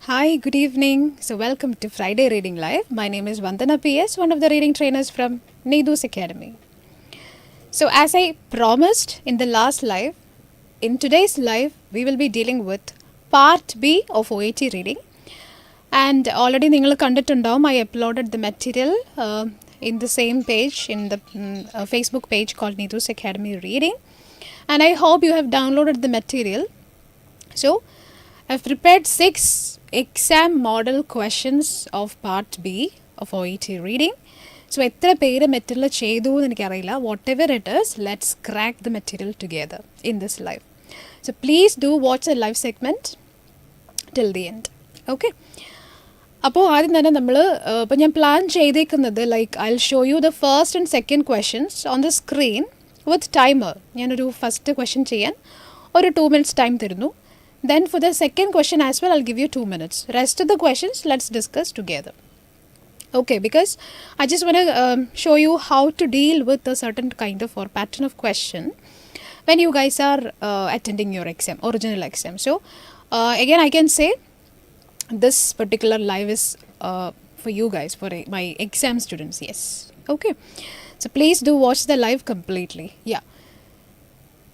Hi, good evening. So, welcome to Friday Reading Live. My name is Vandana PS, one of the reading trainers from Needus Academy. So, as I promised in the last live, in today's live, we will be dealing with part B of OET reading. And already നിങ്ങൾ കണ്ടിട്ടുണ്ടാവും I uploaded the material in the same page, in the Facebook page called Needus Academy Reading. And I hope you have downloaded the material. So, I've prepared 6 exam model questions of part B of OET reading. So, എത്ര പേര് material ചെയ്തു എന്ന് എനിക്കറിയില്ല. Whatever it is, let's crack the material together in this live. So, please do watch the live segment till the end. Okay? അപ്പോൾ ആദ്യം തന്നെ നമ്മൾ ഇപ്പോൾ ഞാൻ പ്ലാൻ ചെയ്തേക്കുന്നത് I'll show you the first and second questions on the screen with timer. ഞാനൊരു first question ചെയ്യാൻ ഒരു 2 minutes ടൈം തരുന്നു. Then for the second question as well, I'll give you 2 minutes. Rest of the questions, let's discuss together. Okay, because I just want to show you how to deal with a certain kind of or pattern of question when you guys are attending your exam, original exam. So, again, I can say this particular live is for you guys, for my exam students, yes. Okay, so please do watch the live completely. Yeah.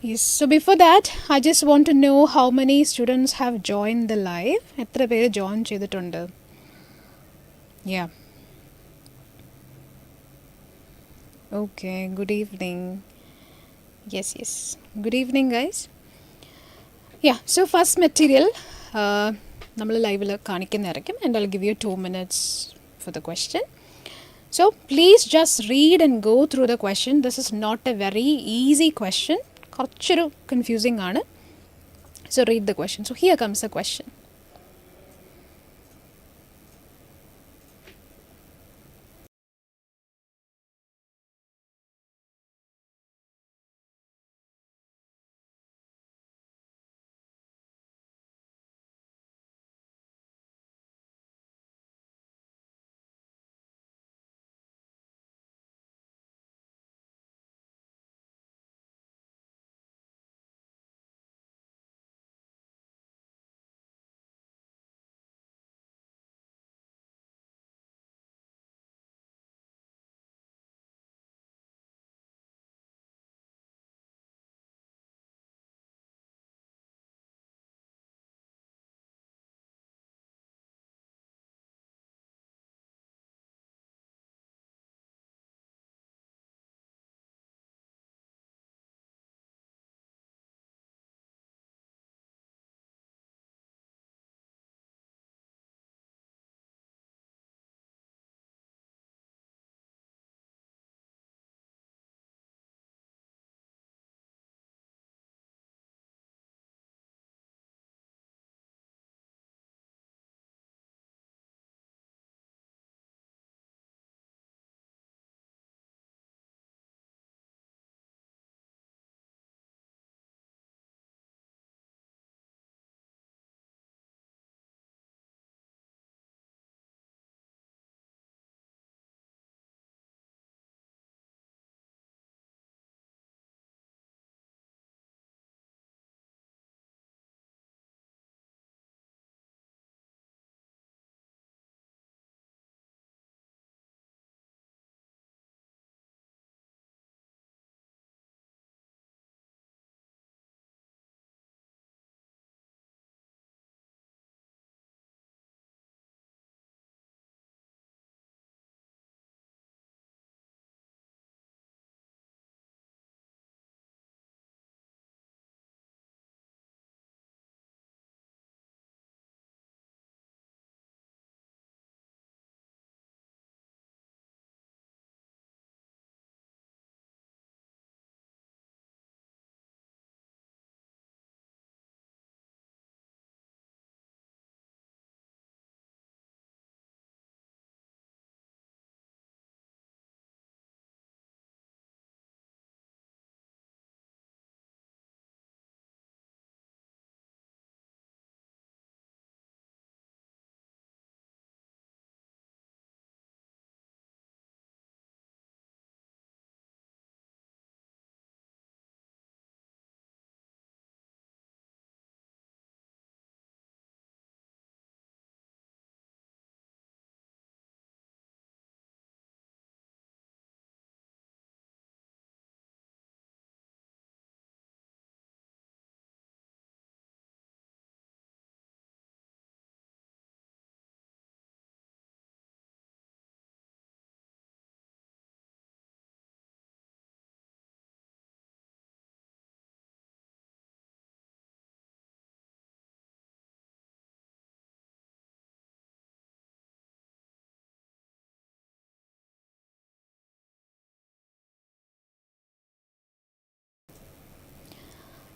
Yes, so before that, I just want to know how many students have joined the live. എത്ര പേര് join ചെയ്തിട്ടുണ്ട്? Yeah. Okay, good evening. Yes. Good evening, guys. Yeah, so first material, നമ്മൾ ലൈവിൽ കാണിക്കുന്നതായിരിക്കും and I'll give you 2 minutes for the question. So please just read and go through the question. This is not a very easy question. കുറച്ചൊരു confusing ആണ്. So read the question. So here comes the question.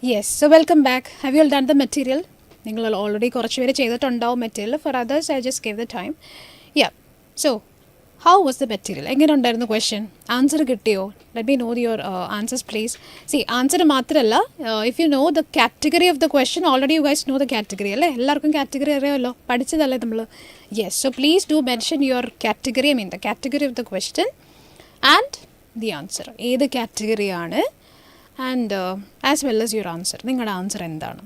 Yes, so welcome back. Have you all done the material? നിങ്ങൾ already കുറച്ച് പേര് ചെയ്തിട്ടുണ്ടാവും material. For others I just gave the time. Ya, so how was the material? എങ്ങനെ ഉണ്ടായിരുന്നു question? Answer കിട്ടിയോ? Let me know your answers please. C, answer മാത്രമല്ല, if you know the category of the question, already you guys know the category അല്ലേ? എല്ലാവർക്കും category അറിയാമല്ലോ, പഠിച്ചതല്ലേ നമ്മൾ? Yes, so please do mention your category, I mean the category of the question and the answer. ഏത് കാറ്റഗറിയാണ് and as well as your answer. നിങ്ങളുടെ answer എന്താണ്?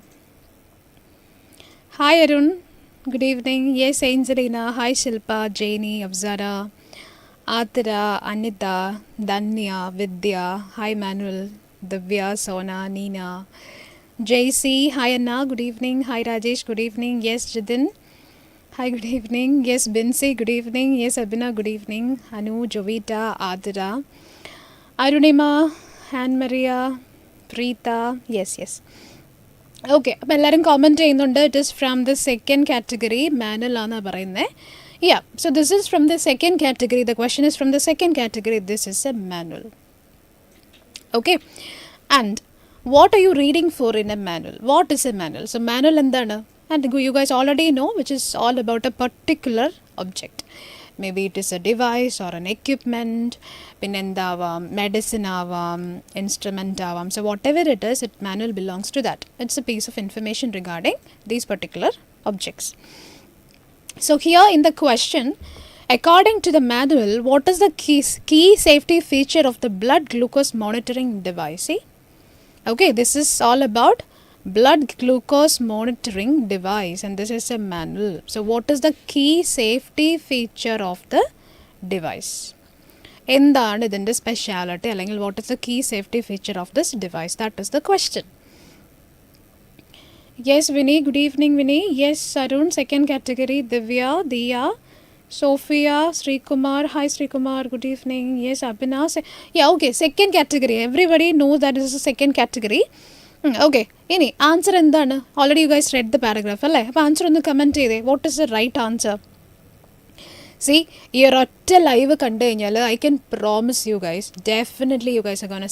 Hi Arun, good evening. Yes Angelina, hi Shilpa, Jainy, Afsara, Athira, Anitha, Dhanya, Vidya, hi Manuel, Divya, Sona, Neena, Jaicy, hi Anna, good evening. Hi Rajesh, good evening. Yes Jithin, hi, good evening. Yes Binsy, good evening. Yes Abina, good evening. Anu, Jovita, Athira, Arunima, ഹാൻ Mariya, Preetha, yes. Okay, അപ്പോൾ എല്ലാവരും comment ചെയ്യുന്നുണ്ട്. It is from the second category, manual ആണെന്നാണ് പറയുന്നത്. Ya, so this is from the second category. The question is from the second category. This is a manual. Okay, and what are you reading for in a manual? What is a manual? So manual എന്താണ്? And you guys already know which is all about a particular object. Maybe it is a device or an equipment, പിന്നെ എന്താവാം, medicine ആവാം, instrument ആവാം. So whatever it is, it manual belongs to that. It's a piece of information regarding these particular objects. So here in the question, according to the manual, what is the key safety feature of the blood glucose monitoring device? See? Okay, this is all about blood glucose monitoring device and this is a manual. So what is the key safety feature of the device? എന്താണ് ഇതിൻ്റെ speciality, അല്ലെങ്കിൽ what is the key safety feature of this device? That is the question. Yes Vinny, good evening Vinny. Yes Arun, second category. Divya, Diya, Sophia, Srikumar, hi Srikumar, good evening. Yes Abhina, yeah, okay, second category. Everybody knows that this is a second category. Okay, ഇനി answer എന്താണ്? Already you guys read the paragraph അല്ലേ? അപ്പോൾ answer ഒന്ന് comment ചെയ്തേ. What is the right answer? C, ഈ ഒരൊറ്റ live കണ്ടു കഴിഞ്ഞാൽ I can promise you guys, definitely you guys are gonna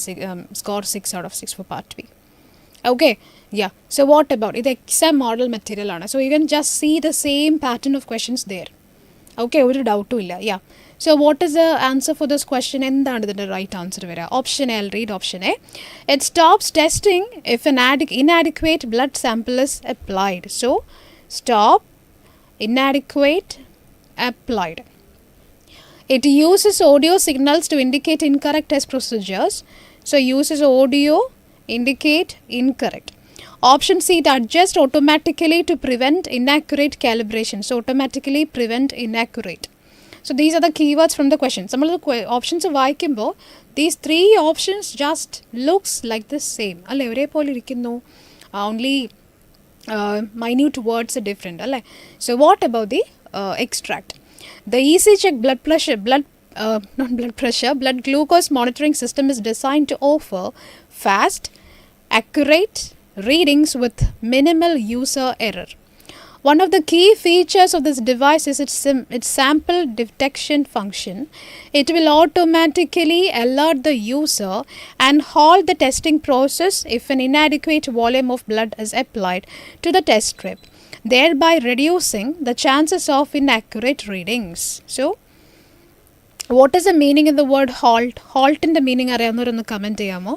score 6 out of 6 for part B. Okay, ya, so what about ഇത്? Exam model material ആണ്. So you can just see the same pattern of questions there. Okay, ഒരു ഡൗട്ടും ഇല്ല. യാ, so what is the answer for this question? എന്താണ് ഇതിൻ്റെ right answer വരിക? Option A. Read option A. It stops testing if an inadequate blood sample is applied. So stop inadequate applied. It uses audio signals to indicate incorrect test procedures. So uses audio indicate incorrect. Option C, it adjusts automatically to prevent inaccurate calibration. So automatically prevent inaccurate. So these are the keywords from the question. Some of the options വായിക്കുമ്പോൾ these three options just looks like the same. അല്ലേ, ഒരേപോലെ ഇരിക്കുന്നു. Only minute words are different. അല്ലേ? So what about the extract? The easy check blood glucose monitoring system is designed to offer fast, accurate readings with minimal user error. One of the key features of this device is its sample detection function. It will automatically alert the user and halt the testing process if an inadequate volume of blood is applied to the test strip, thereby reducing the chances of inaccurate readings. So, what is the meaning in the word halt? Halt in the meaning അറിയാവുന്നവരൊന്ന് comment ചെയ്യാമോ?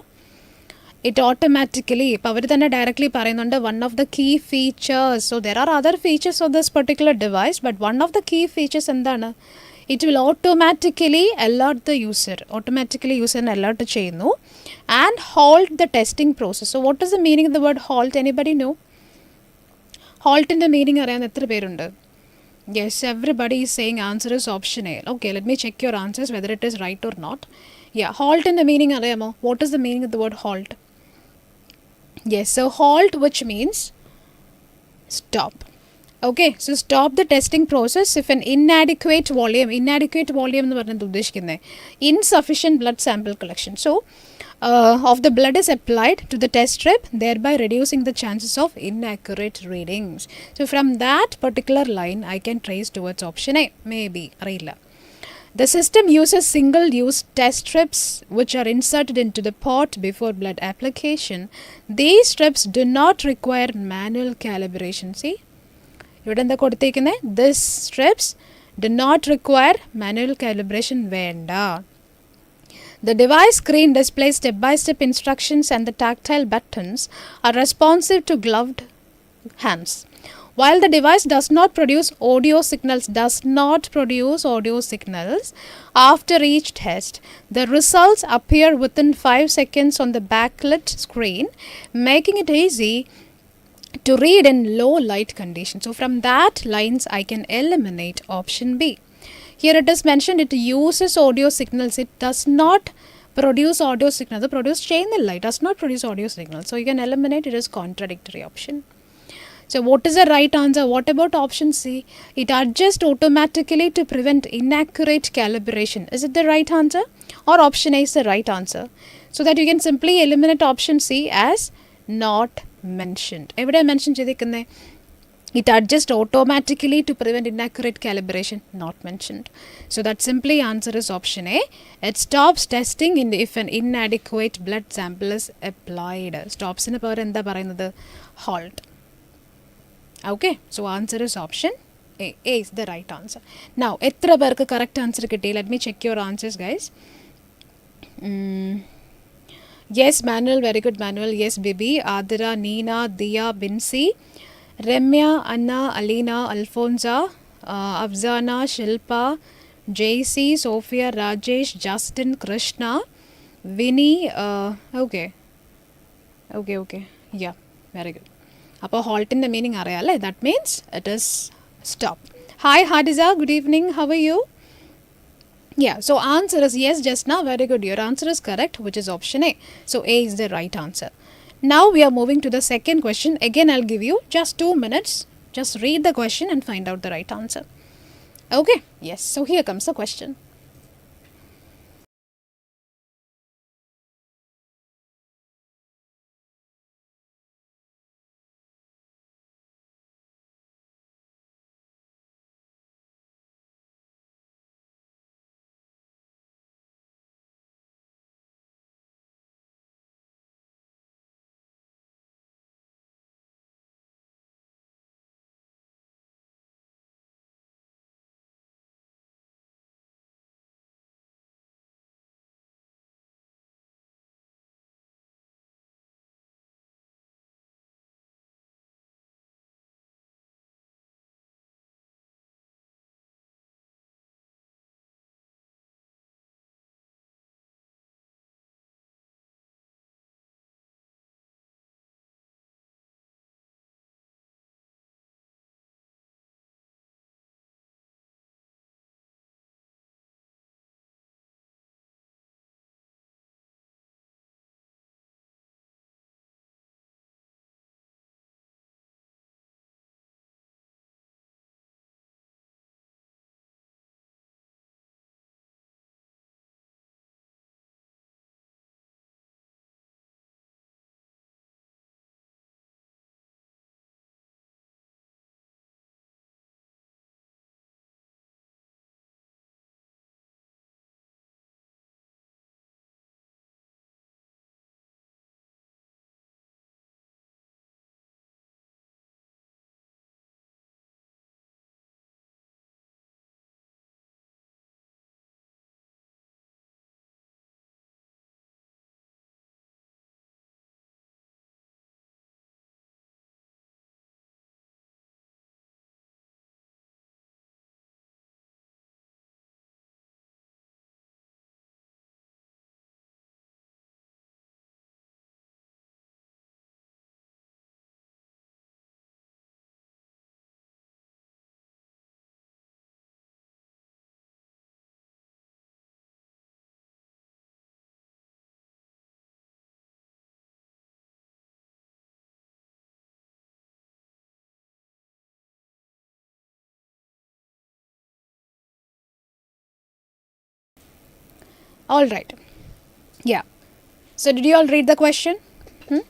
It automatically, ഇപ്പോൾ അവർ തന്നെ directly പറയുന്നുണ്ട് one of the key features. So there are other features of this particular device, but one of the key features എന്താണ്? It will automatically alert the user. Automatically യൂസറിനെ alert ചെയ്യുന്നു and hold the testing process. So what is the meaning of the word halt? Anybody know? ഹോൾട്ടിൻ്റെ meaning അറിയാവുന്ന എത്ര പേരുണ്ട്? Yes, everybody is saying answer is option A. Okay, let me check your answers whether it is right or not. Yeah, halt in the meaning അറിയാമോ? What is the meaning of the word halt? Yes, so halt, which means stop. Okay, so stop the testing process if an inadequate volume എന്ന് പറഞ്ഞത് ഉദ്ദേശിക്കുന്നത് insufficient blood sample collection. So of the blood is applied to the test strip, thereby reducing the chances of inaccurate readings. So from that particular line I can trace towards option A. Maybe അറിയില്ല. The system uses single-use test strips which are inserted into the pot before blood application. These strips do not require manual calibration. See? ഇവിടെ എന്താ കൊടുത്തേക്കുന്നത്? These strips do not require manual calibration വേണ്ട. The device screen displays step-by-step instructions and the tactile buttons are responsive to gloved hands. While the device does not produce audio signals after each test, the results appear within 5 seconds on the backlit screen, making it easy to read in low light conditions. So from that lines I can eliminate option B. Here it is mentioned it uses audio signals. It does not produce audio signals. The produce ചെയ്യുന്നില്ല. It does not produce audio signals. So you can eliminate. It is contradictory option. So what is the right answer? What about option C? It adjusts automatically to prevent inaccurate calibration. Is it the right answer? Or option A is the right answer? So that you can simply eliminate option C as not mentioned. എവിടെ mention ചെയ്തിരിക്കുന്നത്? It adjusts automatically to prevent inaccurate calibration. Not mentioned. So that simply answer is option A. It stops testing if an inadequate blood sample is applied. Stops in പകരം എന്താ പറയുന്നത്? Halt. Okay. So answer is option A. A is the right answer. Now, എത്ര പേർക്ക് correct answer കിട്ടി? Let me check your answers, guys. Yes, Manuel. Very good, Manuel. Yes, Bibi, Adira, Nina, Dia, Binsi, Remya, Anna, Alina, Alfonza, Afzana, Shilpa, JC, Sophia, Rajesh, Justin, Krishna, Vinny. Okay. Yeah, very good. അപ്പോൾ ഹോൾട്ടിൻ്റെ meaning അറിയാമല്ലേ? That means it is stop. Hi Hadisa, good evening, how are you? Yeah, so answer is yes just now. Very good. Your answer is correct, which is option A. So A is the right answer. Now we are moving to the second question. Again, I'll give you just 2 minutes. Just read the question and find out the right answer. Okay, yes. So here comes the question. All right. Yeah. So did you all read the question?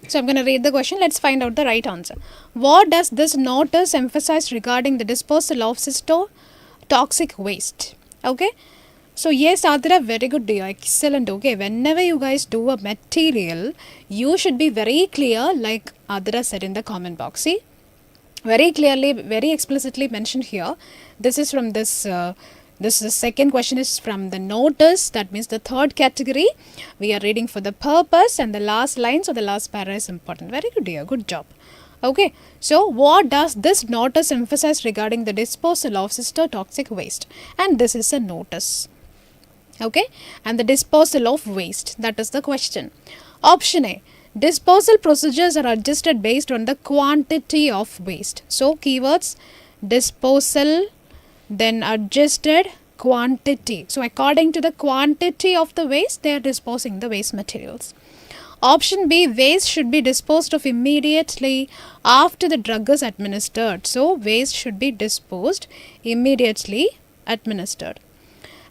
So I'm going to read the question. Let's find out the right answer. What does this notice emphasize regarding the disposal of cystotoxic waste? Okay. So yes, Adira, very good dear, excellent. Okay, whenever you guys do a material, you should be very clear, like Adira said in the comment box. See, very clearly, very explicitly mentioned here. This is from this. This is second question is from the notice. That means the third category. We are reading for the purpose, and the last line, so the last para is important. Very good dear, good job. Okay, so what does this notice emphasize regarding the disposal of cystotoxic waste? And this is a notice. Okay, and the disposal of waste, that is the question. Option A, disposal procedures are adjusted based on the quantity of waste. So keywords, disposal, then adjusted, quantity. So according to the quantity of the waste, they are disposing the waste materials. Option B, waste should be disposed of immediately after the drug is administered. So waste should be disposed immediately administered.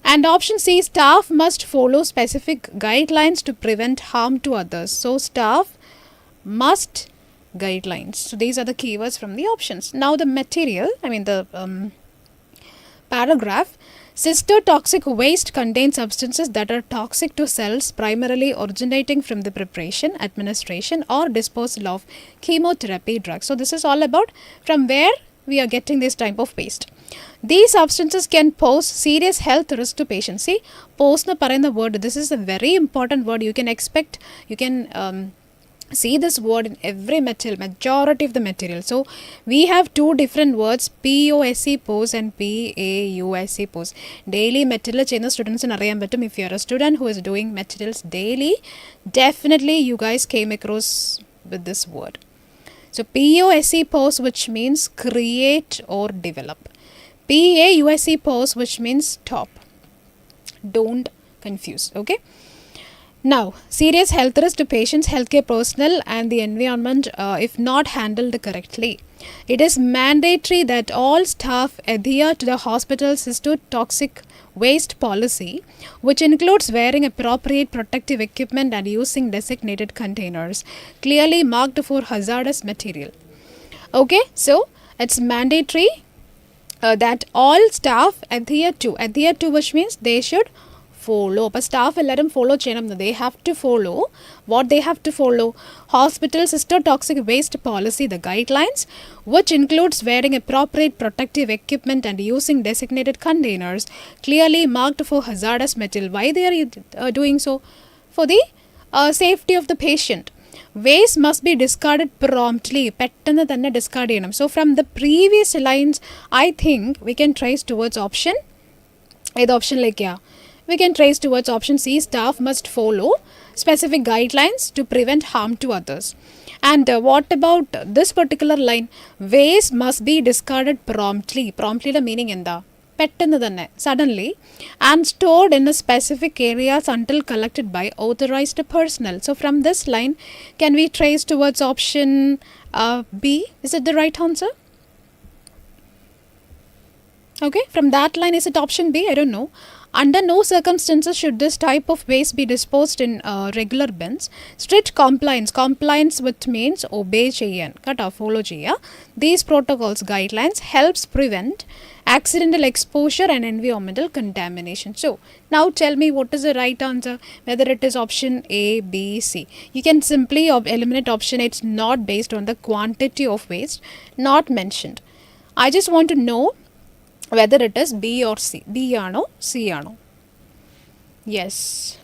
And option C, staff must follow specific guidelines to prevent harm to others. So staff must guidelines. So these are the keywords from the options. Now the material, the paragraph. Cystotoxic waste contains substances that are toxic to cells, primarily originating from the preparation, administration, or disposal of chemotherapy drugs. So this is all about from where we are getting this type of waste. These substances can pose serious health risk to patients. See, pose na parayna word, this is a very important word. You can expect, you can see this word in every material, majority of the material. So we have two different words, POSE pose and PAUSE pose. Daily material cheyna students in അറിയാൻ പറ്റും. If you are a student who is doing materials daily, definitely you guys came across with this word. So POSE pose, which means create or develop. PAUSE pose, which means stop. Don't confuse. Okay. Now, serious health risk to patients, healthcare personnel, and the environment if not handled correctly. It is mandatory that all staff adhere to the hospital's cystotoxic waste policy, which includes wearing appropriate protective equipment and using designated containers clearly marked for hazardous material. Okay, so it's mandatory that all staff adhere to, which means they should follow. But staff എല്ലാവരും follow ചെയ്യണം. They have to follow. What they have to follow? Hospital cystotoxic waste policy, the guidelines, which includes wearing appropriate protective equipment and using designated containers clearly marked for hazardous material. Why they are doing so? For the safety of the patient. Waste must be discarded promptly. പെട്ടെന്ന് തന്നെ discard ചെയ്യണം. So from the previous lines, I think we can trace towards option. ഏത് ഓപ്ഷനിലേക്കാ? We can trace towards option C, staff must follow specific guidelines to prevent harm to others. And what about this particular line? Waste must be discarded promptly. Promptly the meaning in the പെട്ടെന്ന് തന്നെ, suddenly, and stored in a specific areas until collected by authorized personnel. So from this line, can we trace towards option B? Is it the right answer? Okay, from that line, is it option B? I don't know. Under no circumstances should this type of waste be disposed in regular bins. Strict compliance which means obey cheyan, follow cheya. These protocols guidelines helps prevent accidental exposure and environmental contamination. So now tell me what is the right answer, whether it is option A, B, C. You can simply eliminate option A. It's not based on the quantity of waste, not mentioned. I just want to know whether it is B or C. B ano, C ano. Yes,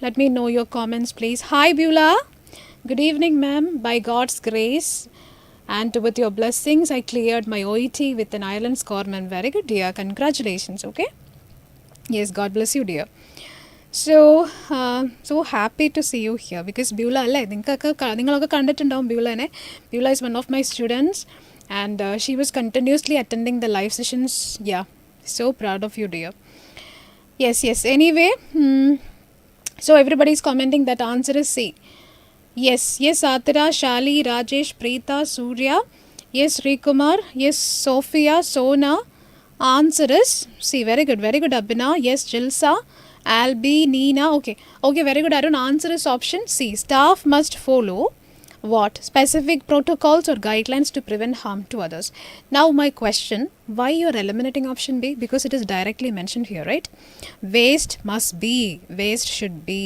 let me know your comments please. Hi Beulah, good evening ma'am. By God's grace and with your blessings, I cleared my OET with an Ireland score, ma'am. Very good dear, congratulations. Okay, yes, God bless you dear. So happy to see you here because Beulah alle ningalokka kandittundavom Beulahne. Beulah is one of my students and she was continuously attending the live sessions. Yeah, so proud of you dear. Yes, anyway, so everybody is commenting that answer is C. Yes, Atira, Shali, Rajesh, Preeta, Surya, yes, Rikumar, yes, Sophia, Sona. Answer is C. Very good Abhina. Yes, Jilsa, Albi, Nina. Okay, very good Arun. Answer is option C. Staff must follow what? Specific protocols or guidelines to prevent harm to others. Now my question, why you are eliminating option B? Because it is directly mentioned here, right? Waste must be, waste should be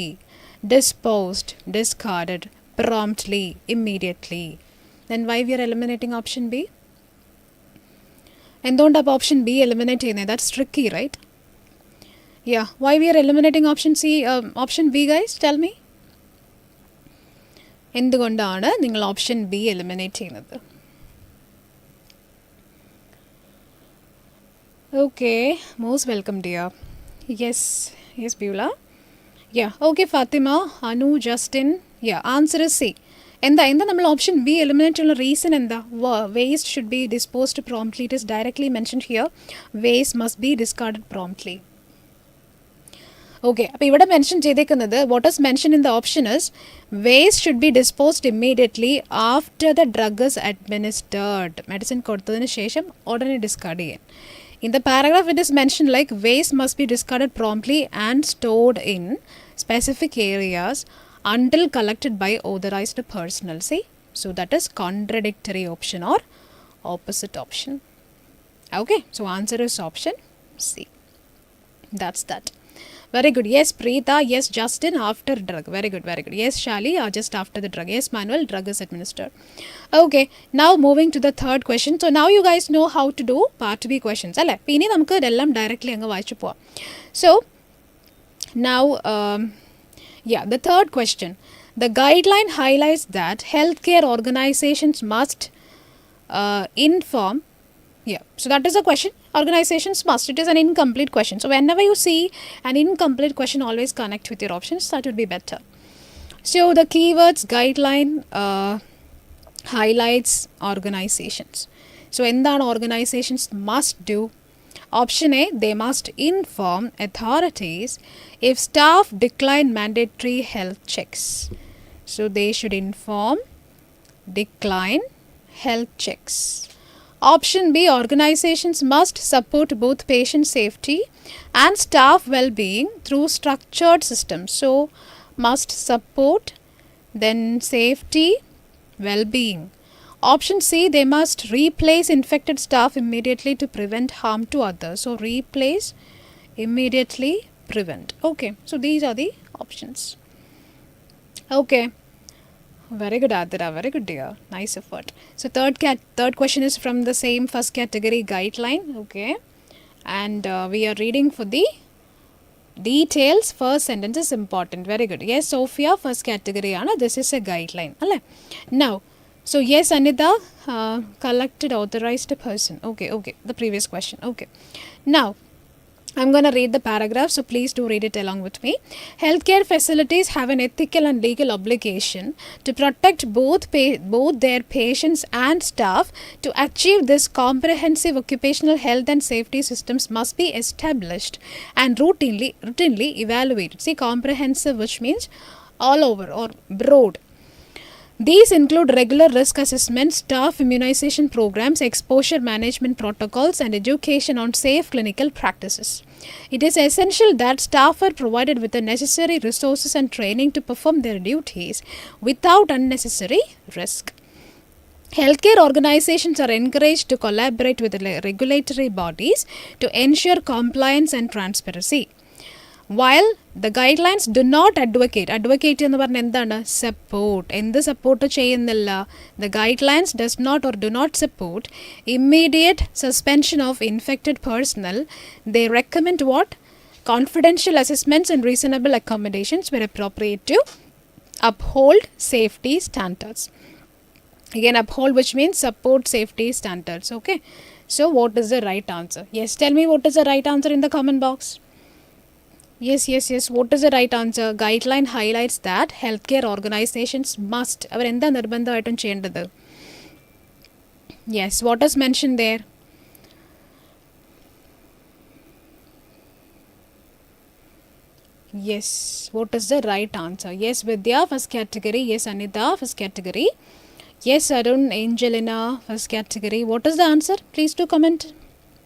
disposed, discarded promptly, immediately. Then why we are eliminating option B? എന്തുകൊണ്ടാണ് option B eliminate ചെയ്യുന്നത്? That's tricky, right? Yeah, why we are eliminating option B guys? Tell me. എന്തുകൊണ്ടാണ് നിങ്ങൾ option B eliminate ചെയ്യുന്നത്? Okay, most welcome dear. Yes Beulah. Yeah, okay Fatima, Anu, Justin. Yeah, answer is C. എന്താ നമ്മൾ option B eliminate ചെയ്യാനുള്ള reason എന്താ? Waste should be disposed promptly. It is directly mentioned here. Waste must be discarded promptly. Okay, അപ്പോൾ ഇവിടെ mention ചെയ്തേക്കുന്നത് what is mention in the option is waste should be disposed immediately after the drug is administered. Medicine കൊടുത്തതിന് ശേഷം ഉടനെ discard ചെയ്യാൻ. In the paragraph it is mentioned like waste must be discarded promptly and stored in specific areas until collected by authorized personnel. See, so that is contradictory option or opposite option. Okay, so answer is option C. That's that. Very good. Yes, Preeta. Yes, Justin, after drug. Very good, very good. Yes, Shali, just after the drug. Yes, Manuel, drug is administered. Okay, now moving to the third question. So now you guys know how to do part B questions. Alle, pini namukku idellam directly anga vaichu povam. So now the third question. The guideline highlights that healthcare organizations must inform. Yeah, so that is a question. Organizations must. It is an incomplete question. So whenever you see an incomplete question, always connect with your options. That would be better. So the keywords guideline highlights organizations. So എന്താണ് organizations must do? Option A, they must inform authorities if staff decline mandatory health checks. So they should inform, decline health checks. Option B, organizations must support both patient safety and staff well-being through structured systems. So must support, then safety, well-being. Option C, they must replace infected staff immediately to prevent harm to others. So replace, immediately, prevent. Okay, so these are the options. Okay. Very good, Adira. Very good, dear. Nice effort. So third question is from the same first category guideline. Okay, and we are reading for the details. First sentence is important. Very good. Yes, Sophia, first category. Anna, this is a guideline. Now, so yes, Anita, collected authorized person. Okay. The previous question. Okay. Now, I'm going to read the paragraph, so please do read it along with me. Healthcare facilities have an ethical and legal obligation to protect both their patients and staff. To achieve this, comprehensive occupational health and safety systems must be established and routinely evaluated. See, comprehensive, which means all over or broad. These include regular risk assessments, staff immunization programs, exposure management protocols, and education on safe clinical practices. It is essential that staff are provided with the necessary resources and training to perform their duties without unnecessary risk. Healthcare organizations are encouraged to collaborate with the regulatory bodies to ensure compliance and transparency. While the guidelines do not advocate എന്ന് പറഞ്ഞാൽ എന്താണ്? Support. എന്ത് support ചെയ്യുന്നില്ല? The guidelines does not or do not support immediate suspension of infected personnel. They recommend what? Confidential assessments and reasonable accommodations where appropriate to uphold safety standards. Again, uphold, which means support safety standards. Okay, so what is the right answer? Yes, tell me what is the right answer in the comment box. Yes. What is the right answer? Guideline highlights that healthcare organizations must. അവർ എന്താ നിർബന്ധമായിട്ടും ചെയ്യേണ്ടത്? Yes, what is mentioned there? Yes, what is the right answer? Yes, Vidya, first category. Yes, Anita, first category. Yes, Arun, Angelina, first category. What is the answer? Please do comment.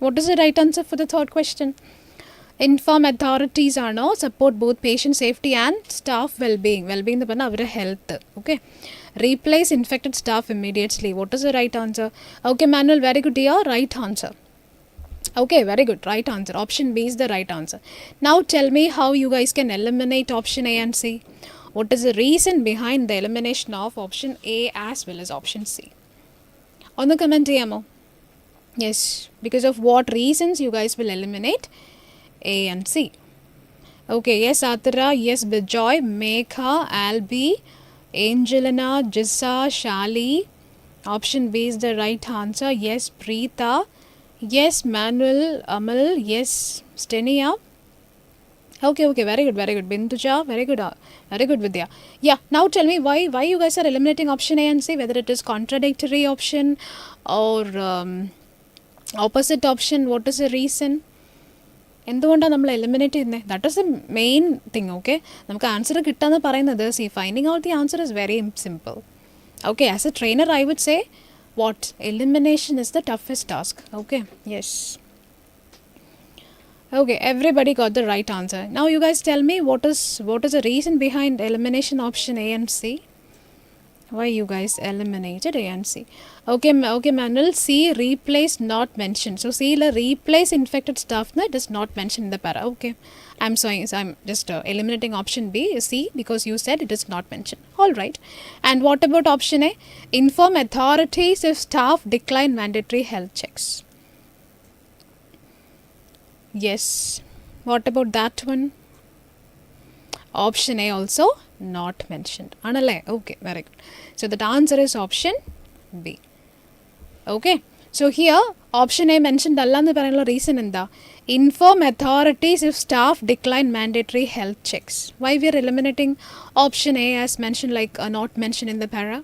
What is the right answer for the third question? Inform authorities support both patient safety and staff well-being. Well-being എന്ന് പറഞ്ഞാൽ അവരുടെ health. Okay, replace infected staff immediately. What is the right answer? Okay, Manuel, very good dear, right answer. Okay, very good, right answer. Option B is the right answer. Now tell me how you guys can eliminate option A and C. What is the reason behind the elimination of option A as well as option C? On the comment ചെയ്യാമോ? Yes, because of what reasons you guys will eliminate A and C? Okay, yes, Atara, yes, Bijoy, Megha, Albi, Angelina, Jissa, Shali. Option B is the right answer. Yes, Preeta. Yes, Manuel, Amal. Yes, Stenia. Okay, very good, Binduja, very good, Vidya. Yeah, now tell me why you guys are eliminating option A and C, whether it is contradictory option or opposite option. What is the reason? എന്തുകൊണ്ടാണ് നമ്മൾ eliminate ചെയ്യുന്നത്? That is the main thing. Okay, നമുക്ക് answer കിട്ടാന്ന് പറയുന്നത്, see finding out the answer is very simple. Okay, as a trainer I would say what elimination is the toughest task. Okay, yes. Okay, everybody got the right answer. Now you guys tell me what is the reason behind elimination option A and C? Why you guys eliminated A and C? Okay, Manuel, C replace not mentioned. So C la replace infected staff na, it is not mentioned in the para. Okay, I'm sorry, so I'm just eliminating option B, C, because you said it is not mentioned. All right. And what about option A? Inform authorities if staff decline mandatory health checks. Yes. What about that one? Option A also not mentioned. Anale. Okay, very good. So the answer is option B. Okay. So here option A mentioned allannu parayanalla reason endha? Inform authorities if staff decline mandatory health checks. Why we are eliminating option A as mentioned, like not mentioned in the para?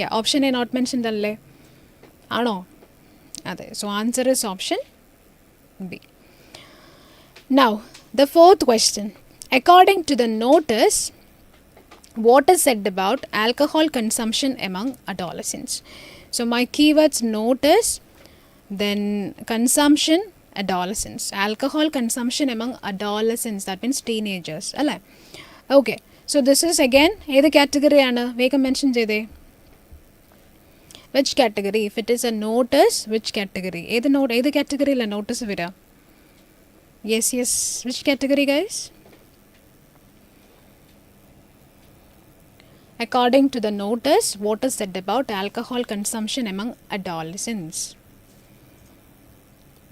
Yeah, option A not mentioned alle. Ano? Ade. So answer is option B. Now the fourth question. According to the notice, what is said about alcohol consumption among adolescents? So my keywords: notice, then consumption, adolescents. Alcohol consumption among adolescents, that means teenagers. Okay, so this is again ഏത് category ആണ്? വേഗം mention ചെയ്തേ. Which category? If it is a notice, which category? ഏത് category ല notice വരാ? Yes, which category guys? According to the notice, what is said about alcohol consumption among adolescents?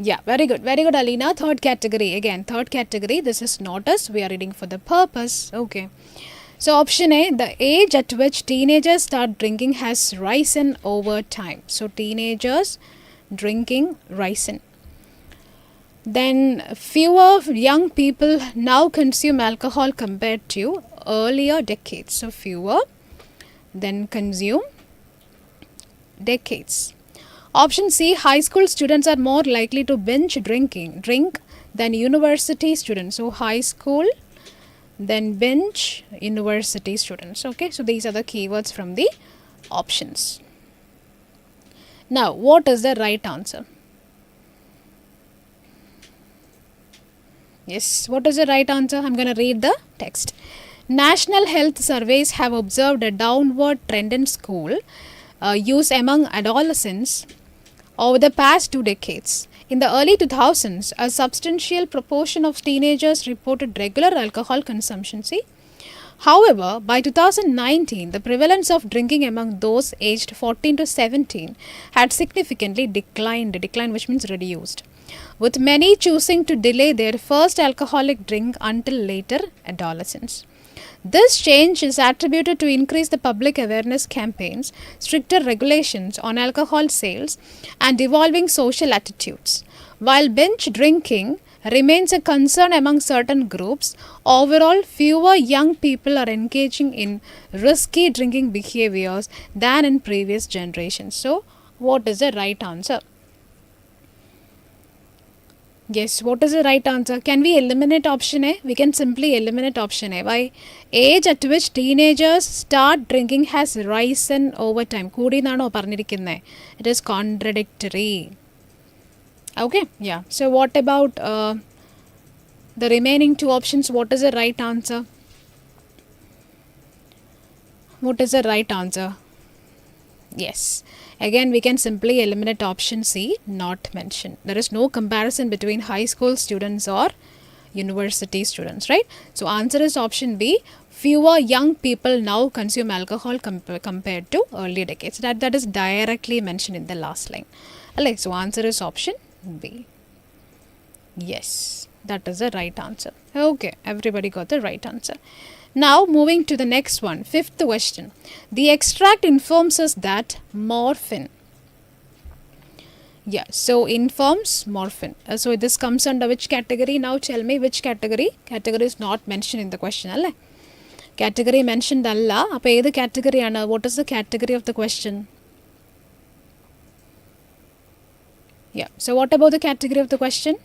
Yeah, very good, Alina. Third category, again third category. This is notice, we are reading for the purpose. Okay, so option A, the age at which teenagers start drinking has risen over time. So teenagers drinking risen. Then fewer young people now consume alcohol compared to earlier decades. So fewer, then consume decades. Option C, high school students are more likely to binge drink than university students. So high school, then binge, university students. Okay, so these are the keywords from the options. Now what is the right answer? Yes, what is the right answer? I'm going to read the text. National health surveys have observed a downward trend in school use among adolescents over the past 2 decades. In the early 2000s, a substantial proportion of teenagers reported regular alcohol consumption. See? However, by 2019, the prevalence of drinking among those aged 14 to 17 had significantly declined, which means reduced, with many choosing to delay their first alcoholic drink until later adolescence. This change is attributed to increased public awareness campaigns, stricter regulations on alcohol sales, and evolving social attitudes. While binge drinking remains a concern among certain groups, overall fewer young people are engaging in risky drinking behaviors than in previous generations. So, what is the right answer? Yes, what is the right answer? Can we eliminate option A? We can simply eliminate option A. Why? Age at which teenagers start drinking has risen over time. Koodi naano parnirikkunne. It is contradictory. Okay, yeah. So what about the remaining 2 options? What is the right answer? What is the right answer? Yes. Again, we can simply eliminate option C, not mentioned. There is no comparison between high school students or university students, right? So answer is option B. Fewer young people now consume alcohol compared to earlier decades. That is directly mentioned in the last line. So answer is option B. Yes, that is the right answer. Okay, everybody got the right answer. Now moving to the next one, fifth question. The extract informs us that morphine. Yeah, so informs morphine. So this comes under which category? Now tell me which category? Category is not mentioned in the question. Alle? Category mentioned alla. Appo edu category ana? What is the category of the question? Yeah, so what about the category of the question?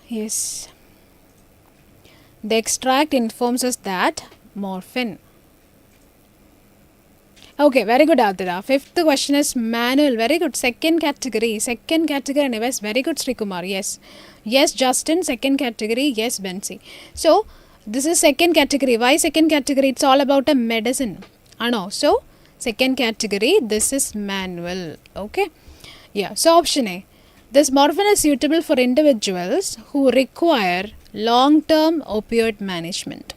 Yes. The extract informs us that morphine. Okay, very good, Adira. Fifth question is manual. Very good. Second category. Second category, anyways. Very good, Sri Kumar. Yes. Yes, Justin. Second category. Yes, Bensi. So, this is second category. Why second category? It's all about a medicine. Ano. So, second category. This is manual. Okay. Yeah. So, option A. This morphine is suitable for individuals who require long-term opioid management.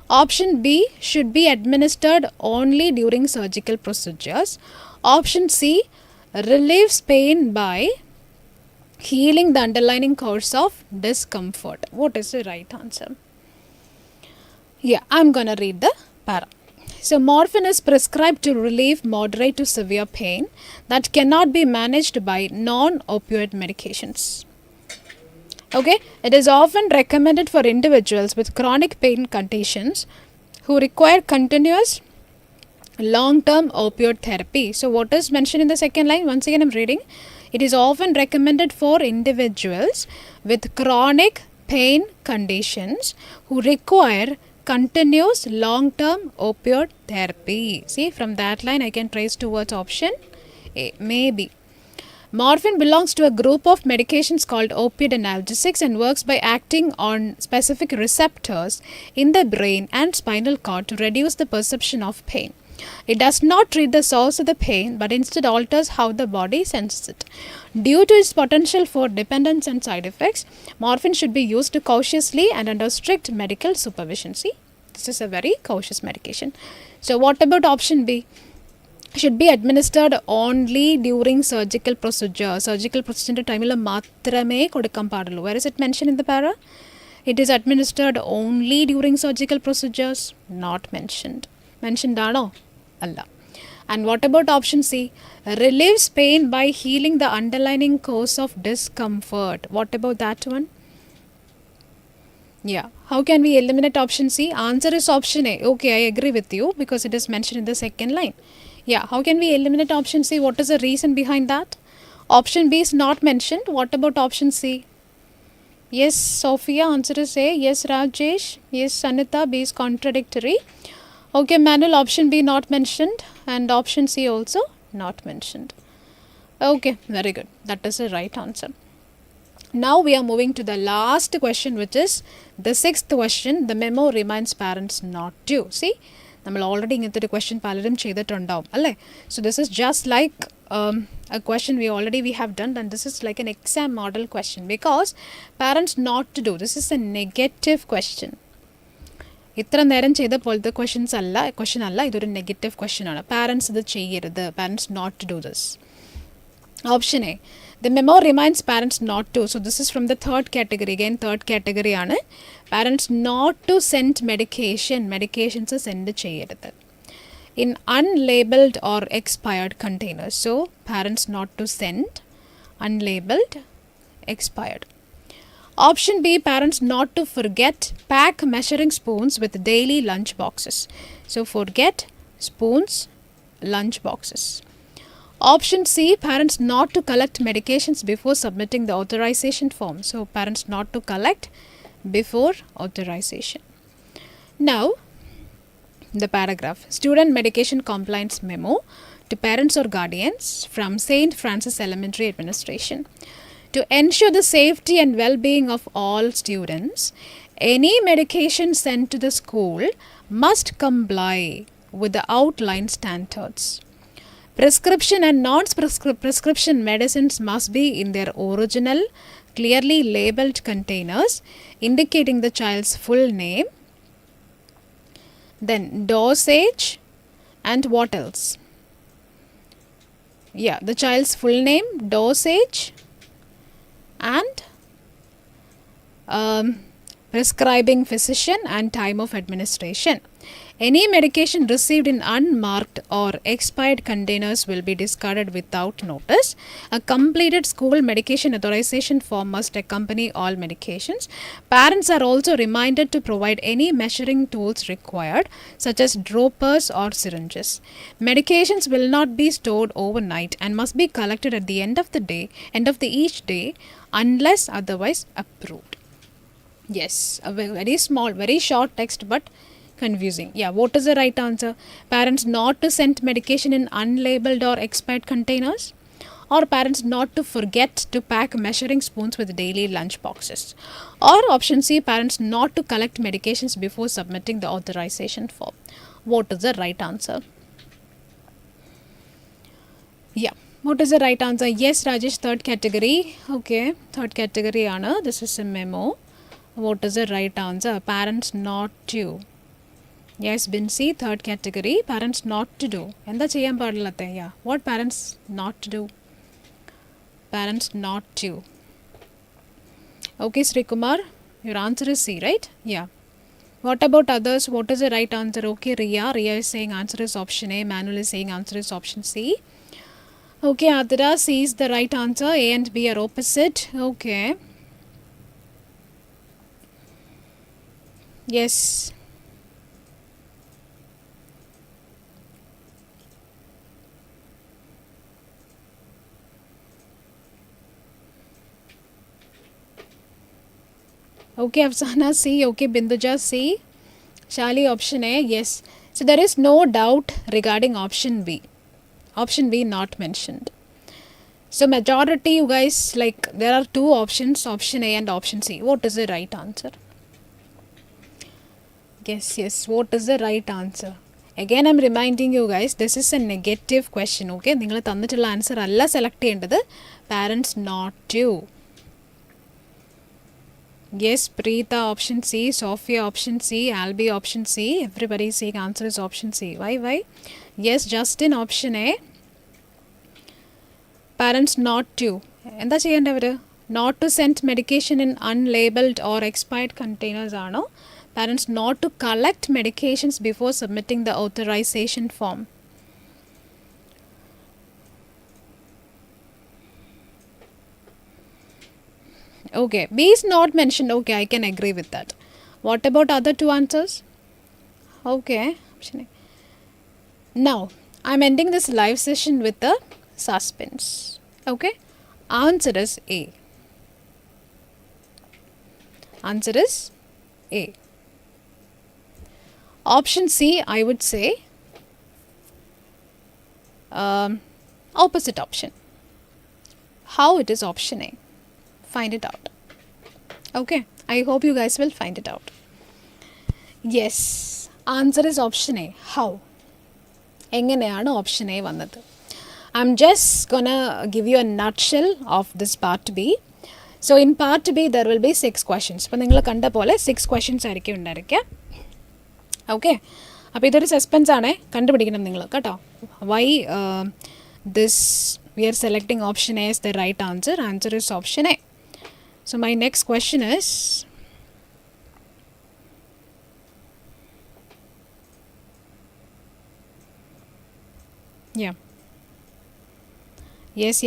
Option B, should be administered only during surgical procedures. Option C, relieves pain by healing the underlying cause of discomfort. What is the right answer? Yeah, I'm gonna read the para. So, morphine is prescribed to relieve moderate to severe pain that cannot be managed by non-opioid medications. Okay, it is often recommended for individuals with chronic pain conditions who require continuous long-term opioid therapy. So, what is mentioned in the second line? Once again, I'm reading. It is often recommended for individuals with chronic pain conditions who require continuous long-term opioid therapy. See, from that line, I can trace towards option A, maybe. Morphine belongs to a group of medications called opioid analgesics and works by acting on specific receptors in the brain and spinal cord to reduce the perception of pain. It does not treat the source of the pain but instead alters how the body senses it. Due to its potential for dependence and side effects, morphine should be used cautiously and under strict medical supervision. See, this is a very cautious medication. So, what about option B? Should be administered only during surgical procedure. Surgical procedure time illa maatrame kodukkan paadullu. Where is it mentioned in the para? It is administered only during surgical procedures. Not mentioned. Mentioned aano? Alla. And what about option C? Relieves pain by healing the underlying cause of discomfort. What about that one? Yeah. How can we eliminate option C? Answer is option A. Okay, I agree with you because it is mentioned in the second line. Yeah, how can we eliminate option C? What is the reason behind that? Option B is not mentioned. What about option C? Yes, Sophia, answer is A. Yes, Rajesh. Yes, Sanita, B is contradictory. Okay, Manuel, option B not mentioned and option C also not mentioned. Okay, very good. That is the right answer. Now we are moving to the last question, which is the sixth question. The memo reminds parents not to. See? നമ്മൾ already ഇങ്ങനത്തെ ഒരു question പലരും ചെയ്തിട്ടുണ്ടാവും അല്ലേ. So this is just like a question we have done and this is like an exam model question because parents not to do this is a negative question. ഇത്ര നേരം ചെയ്ത പോലത്തെ ക്വസ്റ്റ്യൻ അല്ല, ഇതൊരു നെഗറ്റീവ് ക്വസ്റ്റ്യൻ ആണ്. Parents ഇത് ചെയ്യരുത്, parents not to do this. Option A, the memo reminds parents not to. So this is from the third category. Again, third category ആണ്. Parents not to send medications send ചെയ്യരുത് in unlabeled or expired containers. So parents not to send unlabeled, expired. Option B, parents not to forget pack measuring spoons with daily lunch boxes. So forget spoons, lunch boxes. Option C, parents not to collect medications before submitting the authorization form. So, parents not to collect before authorization. Now, the paragraph. Student medication compliance memo to parents or guardians from St. Francis Elementary Administration. To ensure the safety and well-being of all students, any medication sent to the school must comply with the outlined standards. Prescription and non-prescription medicines must be in their original, clearly labeled containers indicating the child's full name, then dosage, and what else? Yeah, the child's full name, dosage, and prescribing physician and time of administration. Any medication received in unmarked or expired containers will be discarded without notice. A completed school medication authorization form must accompany all medications. Parents are also reminded to provide any measuring tools required, such as droppers or syringes. Medications will not be stored overnight and must be collected at the end of each day, unless otherwise approved. Yes, a very small, very short text, but confusing. Yeah, what is the right answer? Parents not to send medication in unlabeled or expired containers, or parents not to forget to pack measuring spoons with daily lunch boxes, or option C, parents not to collect medications before submitting the authorization form. What is the right answer? Yeah, what is the right answer? Yes, Rajesh, third category. Okay, third category Anna, this is a memo. What is the right answer? Parents not to. Yes, Binsi, third category, parents not to do. എന്താ ചെയ്യാൻ പാടില്ലാത്ത? Yeah, what parents not to do? Parents not to. Okay, Sri Kumar, your answer is C, right? Yeah. What about others? What is the right answer? Okay, Ria is saying answer is option A. Manuel is saying answer is option C. Okay, Adira, C is the right answer. A and B are opposite. Okay. Yes. Okay, Afsana C. Okay, Binduja C. Shali option A. Yes. So there is no doubt regarding option B. Option B not mentioned. So majority, you guys, like there are two options, option A and option C. What is the right answer? Yes. What is the right answer? Again, I'm reminding you guys, this is a negative question. Okay, നിങ്ങൾ തന്നിട്ടുള്ള answer അല്ല select ചെയ്യേണ്ടത്. Parents not to. Yes, Preeta option C, Sophia option C, Albi option C. Everybody is saying answer is option C. Why? Yes, Justin option A. Parents not to. എന്താ ചെയ്യേണ്ടവർ? Not to send medication in unlabeled or expired containers ആണോ? Parents not to collect medications before submitting the authorization form. Okay, B is not mentioned. Okay, I can agree with that. What about other two answers? Okay. Now, I'm ending this live session with a suspense. Okay. Answer is A. Answer is A. Option C, I would say opposite option. How it is option A? Find it out. Okay, I hope you guys will find it out. Yes, answer is option A. How? എങ്ങനെയാണ് option A വന്നത്? I'm just gonna give you a nutshell of this part B. So in part B there will be 6 questions. അപ്പോൾ നിങ്ങൾ കണ്ട പോലെ 6 questions ആയിരിക്കും ഉണ്ടായിരിക്കുക. Okay, അപ്പോൾ ഇതൊരു സസ്പെൻസ് ആണ്, കണ്ടുപിടിക്കണം നിങ്ങൾ കേട്ടോ. Why this we are selecting option A is the right answer. Answer is option A. So my next question is, yeah, yes,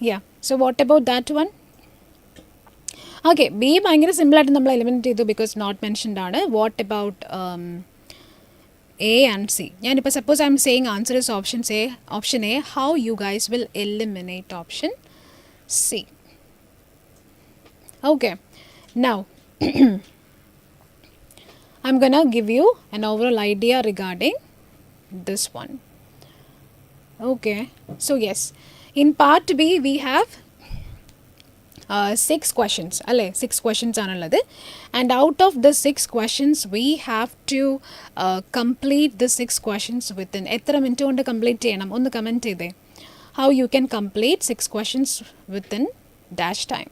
yeah. So what about that one? Okay, B ഭയങ്കര സിമ്പിളായിട്ട് നമ്മൾ eliminate ചെയ്തു because not mentioned ആണ്. What about A and C? ഞാനിപ്പോൾ suppose I M saying answer is option A. How you guys will eliminate option C? Okay, now I'm gonna give you an overall idea regarding this one. Okay, so yes, in part B we have 6 questions alle 6 questions aanulladu, and out of the 6 questions we have to complete the 6 questions within എത്ര minute കൊണ്ട് complete ചെയ്യണം ഒന്ന് comment ചെയ്തേ. how you can complete 6 questions within dash time.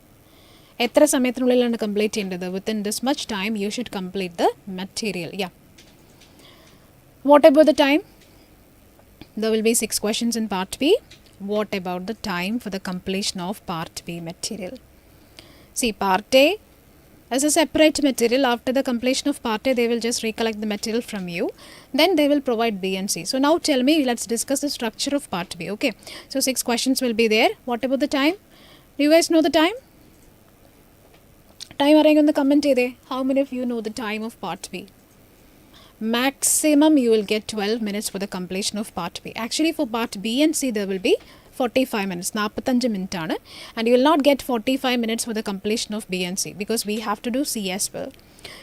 എത്ര സമയത്തിനുള്ളിലാണ് complete ചെയ്യേണ്ടത്? within this much time you should complete the material. yeah, what about the time? There will be 6 questions in part B. What about the time for the completion of part B material? See, part A as a separate material. After the completion of part A, they will just recollect the material from you. Then they will provide B and C. So now tell me, let's discuss the structure of part B. Okay, so 6 questions will be there. What about the time? Do you guys know the time? Time arrange on the comment here. How many of you know the time of part B? Maximum you will get 12 minutes for the completion of part B. Actually for part B and C there will be 45 minutes, 45 minutes ആണ്, and you will not get 45 minutes for the completion of B and C because we have to do C as well.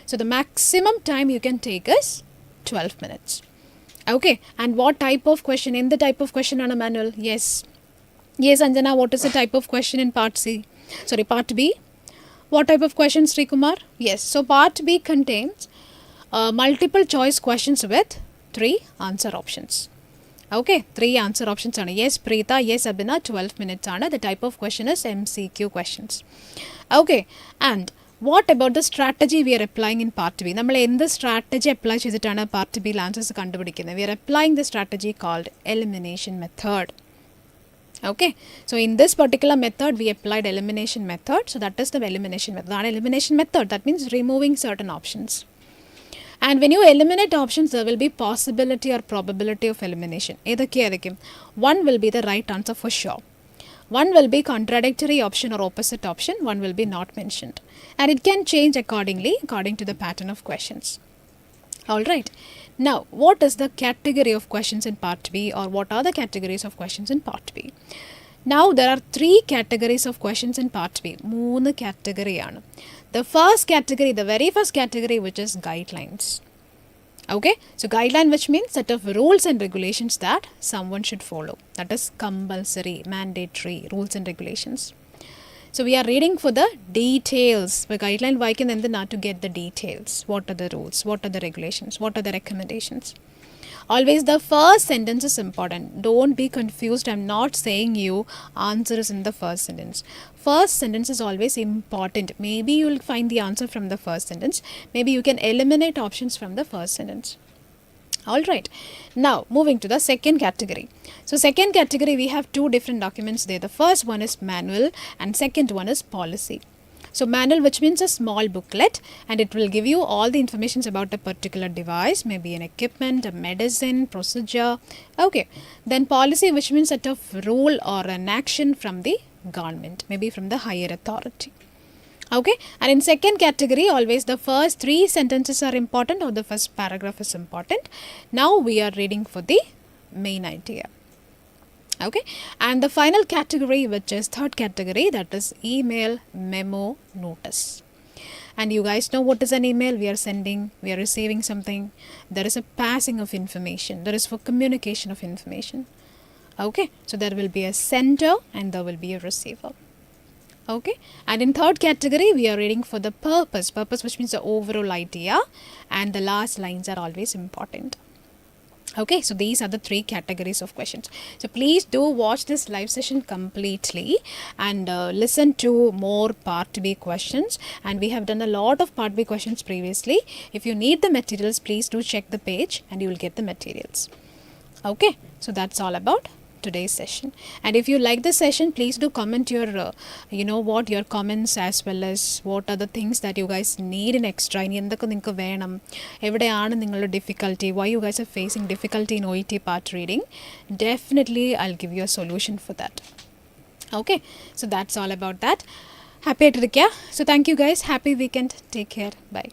So the maximum time you can take is 12 minutes. Okay, and what type of question? In the type of question on a manual? Yes, Anjana, what is the type of question in part part B? What type of questions, Sri Kumar? Yes, so part B contains multiple choice questions with 3 answer options. Okay, 3 answer options are yes Preeta, yes Abhina, 12 minutes ആണ്. The type of question is MCQ questions. Okay, and what about the strategy we are applying in part B? നമ്മൾ എന്ത് strategy apply ചെയ്തിട്ടാണ് part B answers കണ്ടുപിടിക്കുന്നത്? We are applying the strategy called elimination method. Okay, so in this particular method we applied elimination method. So that is the elimination method. Elimination method, that means removing certain options. And when you eliminate options, there will be possibility or probability of elimination. One will be the right answer for sure. One will be contradictory option or opposite option. One will be not mentioned. And it can change accordingly, according to the pattern of questions. Alright. Now, what is the category of questions in part B, or what are the categories of questions in part B? Now, there are 3 categories of questions in part B. 3 category ആണ്. The first category, the very first category, which is guidelines. Okay, so guideline, which means set of rules and regulations that someone should follow. That is compulsory, mandatory rules and regulations. So we are reading for the details. The guideline vaikin endana to get the details. What are the rules? What are the regulations? What are the recommendations? Always the first sentence is important. Don't be confused. I'm not saying you answer is in the first sentence. First sentence is always important. Maybe you will find the answer from the first sentence. Maybe you can eliminate options from the first sentence. Alright. Now moving to the second category. So second category we have 2 different documents there. The first one is manual and second one is policy. So manual, which means a small booklet, and it will give you all the information about a particular device, maybe an equipment, a medicine, procedure. Okay. Then policy, which means set of rule or an action from the government, maybe from the higher authority. Okay. And in second category, always the first 3 sentences are important, or the first paragraph is important. Now we are reading for the main idea. Okay, and the final category, which is third category, that is email, memo, notice. And you guys know what is an email? We are sending, we are receiving something. There is a passing of information. There is for communication of information. Okay, so there will be a sender and there will be a receiver. Okay, and in third category we are reading for the purpose, which means the overall idea, and the last lines are always important. Okay, so these are the 3 categories of questions. So please do watch this live session completely and listen to more part B questions. And we have done a lot of part B questions previously. If you need the materials, please do check the page and you will get the materials. Okay, so that's all about today's session. And if you like this session, please do comment your your comments, as well as what are the things that you guys need in extra. ഇനി എന്തൊക്കെ നിങ്ങൾക്ക് വേണം, എവിടെയാണ് നിങ്ങളുടെ difficulty, why you guys are facing difficulty in OET part reading. Definitely I'll give you a solution for that. Okay, so that's all about that. Happy ആയിട്ടിരിക്കുക. So thank you guys. Happy weekend. Take care. Bye.